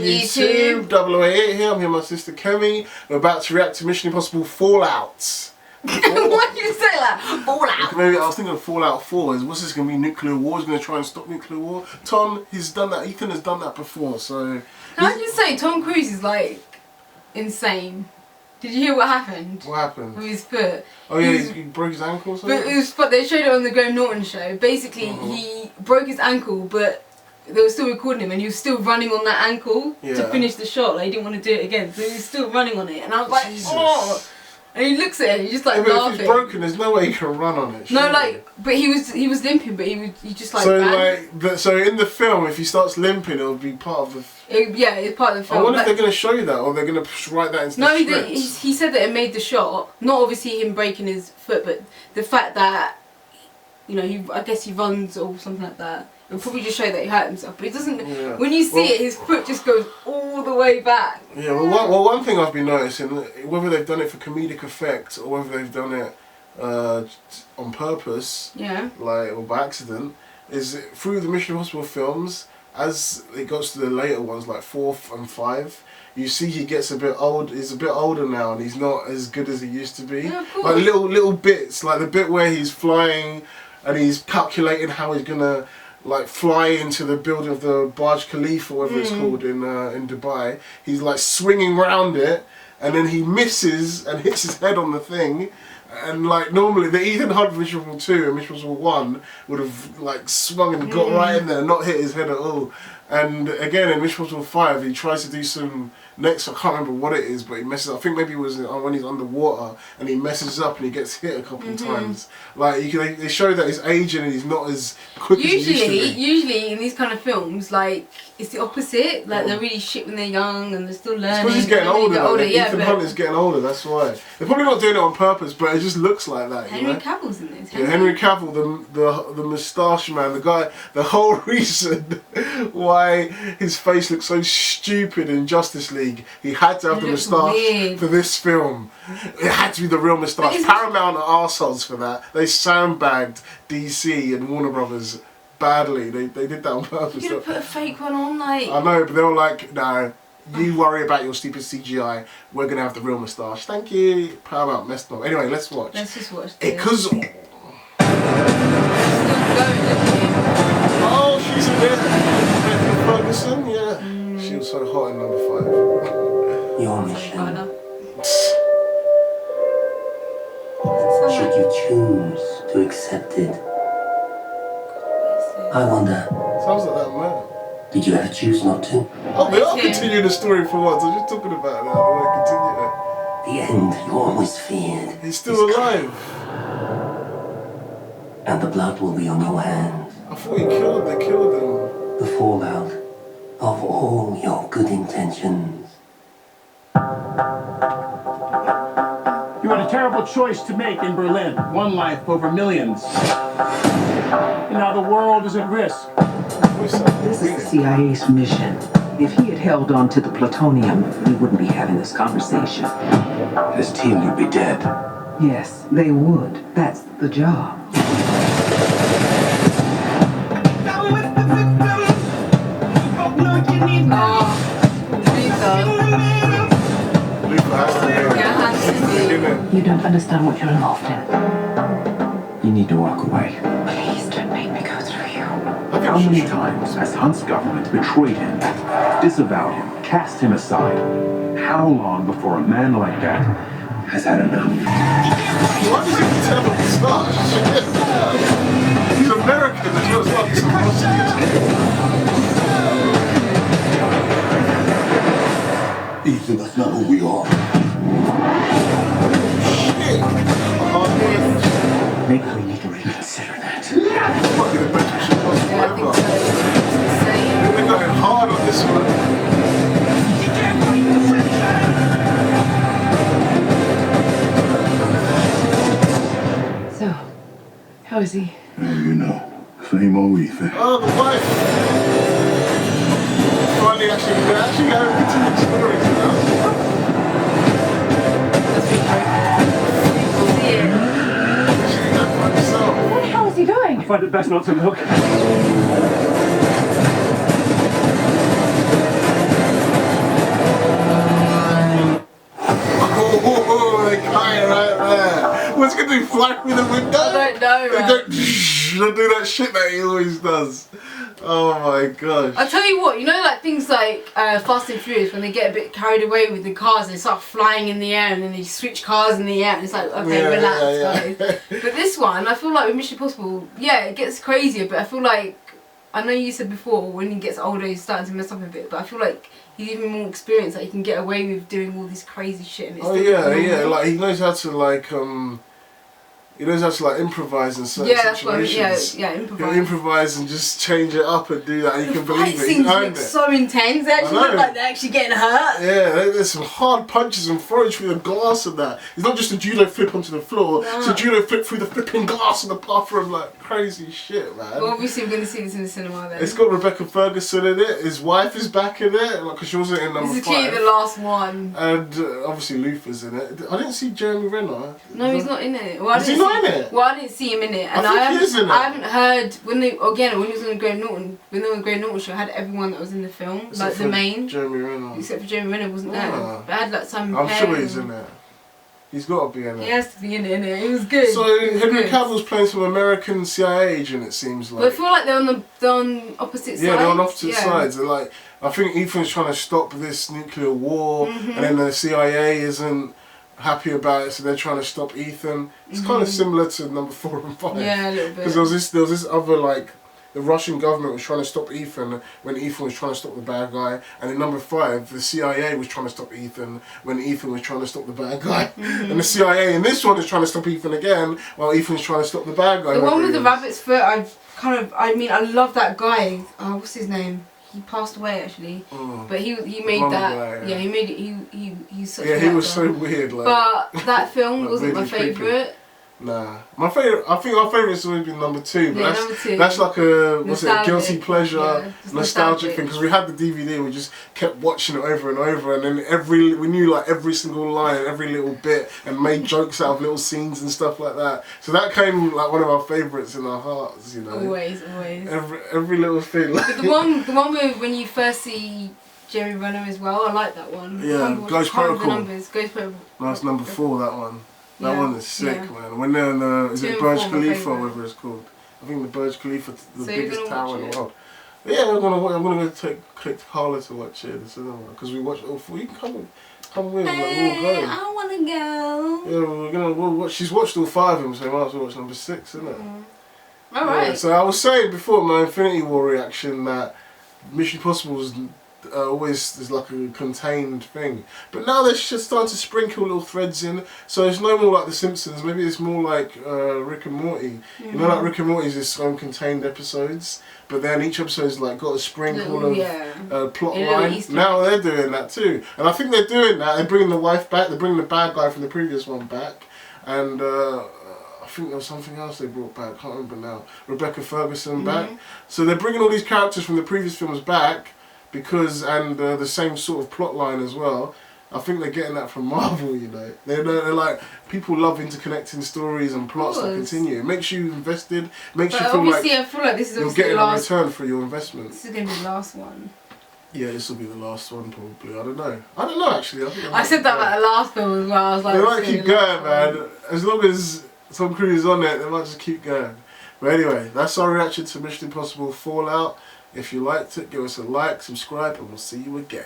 YouTube, 008 here. I'm here with my sister Kemi. We're about to react to Mission Impossible Fallout. Why do you say that? Fallout. Maybe I was thinking of Fallout 4. What's this going to be? Nuclear war? He's going to try and stop nuclear war. Tom, he's done that. Ethan has done that before. So. Can I just say, Tom Cruise is like insane. Did you hear what happened? What happened? With his foot. Oh yeah, he broke his ankle or something? But they showed it on the Graham Norton show. Basically, he broke his ankle, but they were still recording him and he was still running on that ankle to finish the shot. Like, he didn't want to do it again. So he was still running on it. And I was like, Jesus. oh! And he looks at it, he's just like but laughing. If it's broken, there's no way he can run on it. No, like, but he was limping, but he just like. So so in the film, if he starts limping, it'll be part of the. It's part of the film. I wonder if they're going to show you that, or they're going to write that into the script. No, he said that it made the shot. Not obviously him breaking his foot, but the fact that, you know, I guess he runs or something like that. It'll probably just show that he hurt himself, but it doesn't. Yeah. When you see it, his foot just goes all the way back. Yeah. Well, one thing I've been noticing, whether they've done it for comedic effect or whether they've done it on purpose, like or by accident, is through the Mission Impossible films. As it goes to the later ones, like 4 and 5, you see he gets a bit old. He's a bit older now, and he's not as good as he used to be. Yeah, of course. Like little bits, like the bit where he's flying, and he's calculating how he's gonna like fly into the building of the Burj Khalifa, whatever it's called in Dubai. He's like swinging around it, and then he misses and hits his head on the thing. And like normally, the Ethan Hunt Mission Impossible 2 and Mission Impossible 1 would have like swung and got right in there, and not hit his head at all. And again in Mission Impossible 5, he tries to do some next. I can't remember what it is, but he messes up. I think maybe it was when he's underwater and he messes up and he gets hit a couple of times. Like they show that he's aging and he's not as quick as he used to be. Usually in these kind of films, like it's the opposite. Like they're really shit when they're young and they're still learning. It's because he's getting older. Ethan but Hunt is getting older. That's why they're probably not doing it on purpose, but it just looks like that. Henry Cavill's in this. Yeah, Henry Cavill, the moustache man, the guy. The whole reason why his face looks so stupid in Justice League, he had to have the moustache for this film. It had to be the real moustache. Paramount are arseholes for that. They sandbagged DC and Warner Brothers badly. They did that on purpose. You could have put a fake one on, like. I know, but they were like, no. You worry about your stupid CGI. We're gonna have the real moustache. Thank you. Paramount messed up. Anyway, let's watch. Let's just watch. Because. Oh, she's in there. Ferguson, yeah. She was so hot in number 5. Your mission. Should you choose to accept it, I wonder. Sounds like that man. Did you ever choose not to? Oh, we are continuing the story for once. I'm just talking about that. I want to continue it. The end you always feared. He's still alive. And the blood will be on your hands. I thought they killed him. The fallout of all your good intentions. You had a terrible choice to make in Berlin. One life over millions. And now the world is at risk. This is the CIA's mission. If he had held on to the plutonium, we wouldn't be having this conversation. His team would be dead. Yes, they would. That's the job. You don't understand what you're involved in. You need to walk away. Please don't make me go through you. How many times has Hunt's government betrayed him, disavowed him, cast him aside? How long before a man like that has had enough? Why does he tell him to start? He's American as well as like supposed to be. Ethan, that's not who we are. Maybe we need to reconsider that. They're going hard on this one. So, how is he? You know, same old Ethan. Oh, the wife. Finally, actually have a continued story, you know? How is he you doing? I find it best not to look. Oh, the guy right there. What's he gonna do? Fly through the window? I don't know, man. Don't do that shit that he always does. Oh my gosh. I tell you what, you know, like things like Fast and Furious, when they get a bit carried away with the cars, they start flying in the air and then they switch cars in the air, and it's like, okay, relax, guys. But this one, I feel like with Mission Impossible, yeah, it gets crazier, but I feel like, I know you said before, when he gets older, he's starting to mess up a bit, but I feel like he's even more experienced, like he can get away with doing all this crazy shit. And it's like he knows how to like he knows how to like improvise in certain situations. Improvise. He'll improvise and just change it up and do that, and you can believe it. He's look so intense. They actually look like they're actually getting hurt. Yeah, there's some hard punches and throwing through the glass and that. It's not just a judo flip onto the floor. It's a judo flip through the flipping glass in the bathroom, like crazy shit, man. Well, obviously we're gonna see this in the cinema then. It's got Rebecca Ferguson in it. His wife is back in it, like, cause she wasn't in number 5. This is clearly the last one. And obviously Luther's in it. I didn't see Jeremy Renner. No, he's not in it. Well, is he not in it? Well, I didn't see him in it, and I think he is in it. I haven't heard when he was on the Graham Norton. When they were on the Graham Norton show, I had everyone that was in the film, Except like the main. Jeremy Renner. Except for Jeremy Renner wasn't there. But I had like some. I'm sure he's in it. He's got to be in it. He has to be in it, innit? It was good. So Henry Cavill's playing some American CIA agent, it seems like. But I feel like they're on opposite sides. Yeah, they're on opposite sides. They're like, I think Ethan's trying to stop this nuclear war, and then the CIA isn't happy about it, so they're trying to stop Ethan. It's kind of similar to number 4 and 5. Yeah, a little bit. Because there was this other, like, the Russian government was trying to stop Ethan when Ethan was trying to stop the bad guy, and in number 5, the CIA was trying to stop Ethan when Ethan was trying to stop the bad guy, and the CIA in this one is trying to stop Ethan again while Ethan's trying to stop the bad guy. The one with the rabbit's foot, I love that guy. Oh, what's his name? He passed away actually, but he made that. Guy, yeah, he made it. He's such. Yeah, he was so weird. Like, but that film like wasn't really my favourite. Nah, my favourite. I think our favourite's always been number 2. But number 2. That's like a guilty pleasure, nostalgic nostalgic thing, because we had the DVD, we just kept watching it over and over, and then we knew like every single line, every little bit, and made jokes out of little scenes and stuff like that. So that came like one of our favourites in our hearts, you know. Always. Every little thing. But the one with when you first see Jeremy Renner as well, I like that one. Yeah, Ghost Protocol. Ghost Protocol. That's number 4. That one. That Yeah, one is sick, yeah. man. When they're in the, is 2 it and Burj 4 my Khalifa or favourite. whatever it's called? I think the Burj Khalifa, the So you're biggest gonna tower watch in it? the world. But yeah, I'm gonna go take Carla to watch it because we watched all 4. You can come with, like, we'll go. I wanna go. Yeah, we'll watch. She's watched all 5 of them, so we might as well watch number 6, isn't it? Alright. Yeah, so I was saying before my Infinity War reaction that Mission Impossible was always is like a contained thing, but now they're just starting to sprinkle little threads in, so it's no more like The Simpsons. Maybe it's more like Rick and Morty. You know, like Rick and Morty's its own contained episodes, but then each episode's like got a sprinkle of plot line. Now they're doing that too, and I think they're doing that. They're bringing the wife back. They're bringing the bad guy from the previous one back, and I think there was something else they brought back. I can't remember now. Rebecca Ferguson back. So they're bringing all these characters from the previous films back. Because the same sort of plot line as well. I think they're getting that from Marvel, you know. They're like, people love interconnecting stories and plots that continue. It makes you invested, makes you feel like I feel like this is you're getting a return for your investment. This is going to be the last one. Yeah, this will be the last one probably. I don't know actually. I said that about the last film as well. I was like, they might keep going, man. As long as Tom Cruise is on it, they might just keep going. But anyway, that's our reaction to Mission Impossible Fallout. If you liked it, give us a like, subscribe, and we'll see you again.